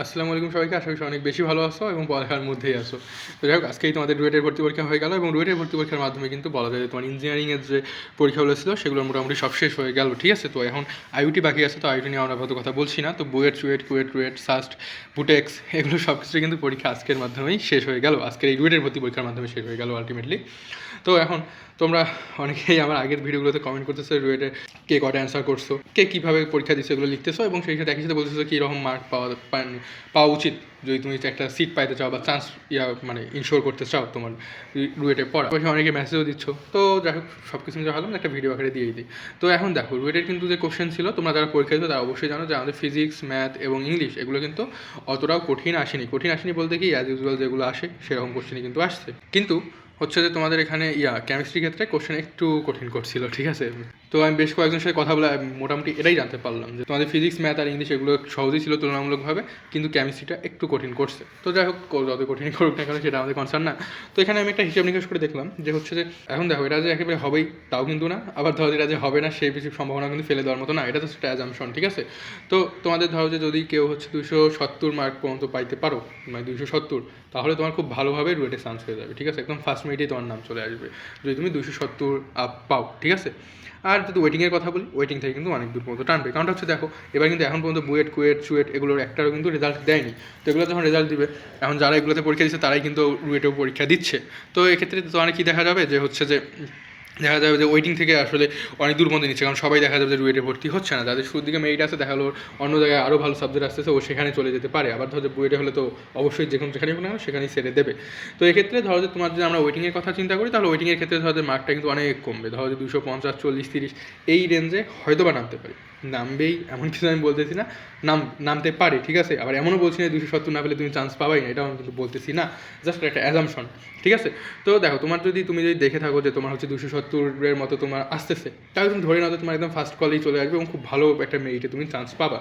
আসসালামু আলাইকুম সবাইকে। আশা করি অনেক বেশি ভালো আছো এবং পড়ালেখার মধ্যেই আছো। তো যাই হোক, আজকেই তোমাদের রুয়েটের ভর্তি পরীক্ষা হয়ে গেল এবং রুয়েটের ভর্তি পরীক্ষার মাধ্যমে কিন্তু বলা যায় যে তোমার ইঞ্জিনিয়ারিংয়ের যে পরীক্ষাগুলো ছিল সেগুলো মোটামুটি সব শেষ হয়ে গেল। ঠিক আছে, তো এখন আইইউটি বাকি আছে। তো আইইউটি নিয়ে আমরা আপাতত কথা বলছি না। তো বুয়েট, চুয়েট, কুয়েট, রুয়েট, সাস্ট, বুটেক্স এগুলো সব কিছুই কিন্তু পরীক্ষা আজকের মাধ্যমেই শেষ হয়ে গেল। আজকের এই রুয়েটের ভর্তি পরীক্ষার মাধ্যমে শেষ হয়ে গেল আলটিমেটলি। তো এখন তোমরা অনেকেই আমার আগের ভিডিওগুলোতে কমেন্ট করতেছো রুয়েটে কে কটা অ্যান্সার করছো, কে কীভাবে পরীক্ষা দিচ্ছ এগুলো লিখতেছো এবং সেই সাথে একই সাথে বলতেছো কীরকম মার্ক পাওয়া উচিত যদি তুমি একটা সিট পাইতে চাও বা চান্স মানে ইনশোর করতে চাও তোমার রুয়েটে পড়া। অনেকে মেসেজও দিচ্ছ। তো যাই হোক, সব কিছু যা হলো একটা ভিডিও আকারে দিয়েই দিই। তো এখন দেখো, রুয়েটের কিন্তু যে কোশ্চেন ছিল, তোমরা যারা পরীক্ষা দিচ্ছ তারা অবশ্যই জানো যে আমাদের ফিজিক্স, ম্যাথ এবং ইংলিশ এগুলো কিন্তু অতটাও কঠিন আসেনি বলতে কি অ্যাজ ইউজুয়াল যেগুলো আসে সেরকম কোশ্চেনই কিন্তু আসছে। কিন্তু হচ্ছে যে তোমাদের এখানে কেমিস্ট্রি ক্ষেত্রে কোশ্চেন একটু কঠিন করছিল। ঠিক আছে, তো আমি বেশ কয়েকজনের সাথে কথা বলে মোটামুটি এটাই জানতে পারলাম যে তোমাদের ফিজিক্স, ম্যাথ আর ইংলিশ এগুলো সহজই ছিল তুলনামূলকভাবে, কিন্তু কেমিস্ট্রিটা একটু কঠিন করছে। তো যাই হোক, যত কঠিন করুক না কেন সেটা আমাদের কনসার্ন না। তো এখানে আমি একটা হিসাব নিকাশ করে দেখলাম যে হচ্ছে যে এখন দেখো, এটা যে একেবারে হবেই তাও কিন্তু না, আবার ধরো এটা যে হবে না সেই কিছু সম্ভাবনা কিন্তু ফেলে দেওয়ার মতো না। এটা তো একটা অ্যাজাম্পশন। ঠিক আছে, তো তোমাদের ধরো যে যদি কেউ হচ্ছে 270 মার্ক পর্যন্ত পাইতে পারো, মানে 270, তাহলে তোমার খুব ভালোভাবে রুয়েটে চান্স হয়ে যাবে। ঠিক আছে, একদম ফার্স্ট মিনিটেই তোমার নাম চলে আসবে যদি তুমি 270 আপ পাও। ঠিক আছে, আর যদি ওয়েটিংয়ের কথা বলি, ওয়েটিং থেকে কিন্তু অনেক দূর পর্যন্ত টানবে। কারণটা হচ্ছে দেখো, এবার কিন্তু এখন পর্যন্ত বুয়েট, কুয়েট, চুয়েট এগুলোর একটারও কিন্তু রেজাল্ট দেয়নি। তো এগুলো যখন রেজাল্ট দিবে, এখন যারা এগুলোতে পরীক্ষা দিচ্ছে তারাই কিন্তু রুয়েটেও পরীক্ষা দিচ্ছে। তো এক্ষেত্রে তো অনেক কী দেখা যাবে যে হচ্ছে যে দেখা যাবে যে ওয়েটিং থেকে আসলে অনেক দূর পর্যন্ত নিচ্ছে, কারণ সবাই দেখা যাবে যে রুয়েটে ভর্তি হচ্ছে না। যাদের শুরুর দিকে মেরিট আছে, দেখা হলো অন্য জায়গায় আরও ভালো সাবজেক্ট আসতেছে, ও সেখানে চলে যেতে পারে। আবার ধরো যে বুয়েটে হলে তো অবশ্যই যেখানেই হোক না সেখানেই ছেড়ে দেবে। তো এক্ষেত্রে ধরো যে তোমার যদি আমরা ওয়েটিংয়ের কথা চিন্তা করি, তাহলে ওয়েটিংয়ের ক্ষেত্রে ধরো যে মার্কটা কিন্তু অনেক কমবে। ধরো যে 250, 40, 30 এই রেঞ্জে হয়তো বা নামতে পারে। নামবেই এমন কিছু আমি বলতেছি না, নামতে পারে। ঠিক আছে, আবার এমনও বলছি না 270 না পেলে তুমি চান্স পাবাই না, এটাও আমি কিন্তু বলতেছি না, জাস্ট একটা অ্যাজাম্পশন। ঠিক আছে, তো দেখো, তুমি যদি দেখে থাকো যে তোমার হচ্ছে 270-এর মতো তোমার আসতেছে, তাহলে তুমি ধরে নাও যে তোমার একদম ফার্স্ট কলেই চলে আসবে এবং খুব ভালো একটা মেরিটে তুমি চান্স পাবা।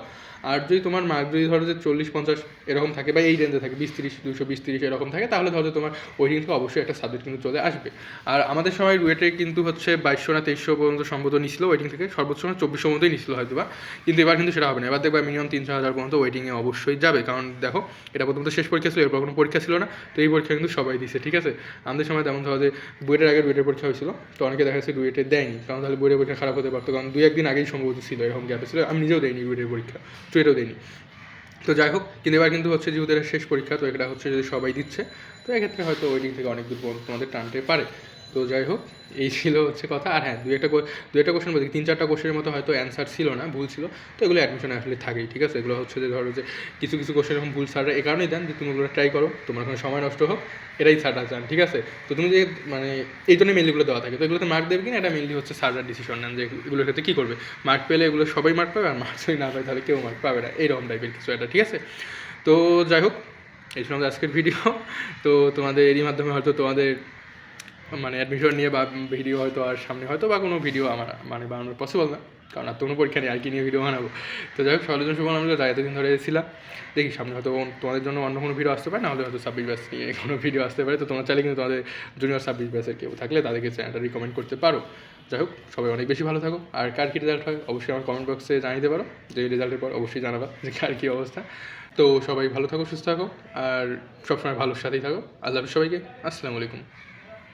আর যদি তোমার মার্ক যদি ধরো যে 40-50 এরকম থাকে বা এই রেঞ্জে থাকে, 20-30, 220-30 এরকম থাকে, তাহলে ধরো যে তোমার ওয়েটিং থেকে অবশ্যই একটা সাবজেক্ট কিন্তু চলে আসবে। আর আমাদের সময় রুয়েটে কিন্তু হচ্ছে 2200 না 2300 পর্যন্ত সম্ভবত নিছিল ওয়েটিং থেকে, সর্বোচ্চ সময় 2400 মতোই নিছিল হয়তো বা। কিন্তু এবার কিন্তু সেটা হবে না, এবার দেখবা মিনিমাম 3-4 হাজার পর্যন্ত ওয়েটিংয়ে অবশ্যই যাবে। কারণ দেখো, এটা প্রথমত শেষ পরীক্ষা ছিল, এরপর কোনো পরীক্ষা ছিল না। তো এই পরীক্ষা কিন্তু সবাই দিচ্ছে। ঠিক আছে, আমাদের সময় তেমন ধরো যে বুয়েটের আগে বুয়েটের পরীক্ষা হয়েছিল, তো অনেকে দেখা যাচ্ছে বুয়েটে দেয়নি, কারণ তাহলে বুয়েটের পরীক্ষা খারাপ হতে পারতো, কারণ 2-1 দিন আগেই সম্ভবত ছিল, এরকম গ্যাপে ছিল। আমি নিজেও দেয়নি বুয়েটের পরীক্ষা, চুয়েটেও দেয়নি। তো যাই হোক, কিন্তু এবার কিন্তু হচ্ছে যেহেতু এটা শেষ পরীক্ষা, তো এটা হচ্ছে যদি সবাই দিচ্ছে, তো এক্ষেত্রে হয়তো ওয়েটিং থেকে অনেক দূর পর্যন্ত তোমাদের টানতে পারে। তো যাই হোক, এই ছিল হচ্ছে কথা। আর হ্যাঁ, দু একটা কোশ্চেন বলছি, 3-4টা কোশ্চেনের মতো হয়তো অ্যান্সার ছিল না, ভুল ছিল। তো এগুলো অ্যাডমিশনে আসলে থাকেই। ঠিক আছে, এগুলো হচ্ছে যে ধরো যে কিছু কিছু কোশ্চেন এরকম ভুল স্যাররা এই কারণেই দেন যে তুমি ওগুলো ট্রাই করো, তোমার কোনো সময় নষ্ট হোক, এটাই স্যাররা চান। ঠিক আছে, তো তুমি যে মানে এই জন্যই মেনলিগুলো দেওয়া থাকে। তো এগুলোতে মার্ক দেবে কিনা এটা মেনলি হচ্ছে স্যাররা ডিসিশন নেন যে এগুলোর ক্ষেত্রে কী করবে। মার্ক পেলে এগুলো সবাই মার্ক পাবে, আর মার্ক যদি না পায় তাহলে কেউ মার্ক পাবে না, এইরকম টাইপের কিছু একটা। ঠিক আছে, তো যাই হোক, এই ছিল আমাদের আজকের ভিডিও। তো তোমাদের এরই মাধ্যমে হয়তো তোমাদের মানে অ্যাডমিশন নিয়ে বা ভিডিও হয়তো আর সামনে হয়তো বা কোনো ভিডিও আমার মানে বানানো পসিবল না, কারণ আর তো কোনো পরীক্ষা নেই, আর কি নিয়ে ভিডিও বানাবো। তো যাই হোক, সকলের জন্য শুভকামনা। যা এতদিন ধরে এসেছিলাম, দেখি সামনে হয়তো তোমাদের জন্য অন্য কোনো ভিডিও আসতে পারে, নাহলে হয়তো 26 ব্যাচ নিয়ে কোনো ভিডিও আসতে পারে। তো তোমরা চাইলে কিন্তু তোমাদের জুনিয়র 26 ব্যাচের কেউ থাকলে তাদেরকে চ্যানেলটা রিকমেন্ড করতে পারো। যাই হোক, সবাই অনেক বেশি ভালো থাকো। আর কার কী রেজাল্ট হয় অবশ্যই আমার কমেন্ট বক্সে জানিয়ে পারো, যে রেজাল্টের পর অবশ্যই জানাবা যে কার কী অবস্থা। তো সবাই ভালো থাকো, সুস্থ থাকো, আর সবসময় ভালোর সাথেই থাকো। আল্লাহ হাফেজ সবাইকে। আসসালামু আলাইকুম।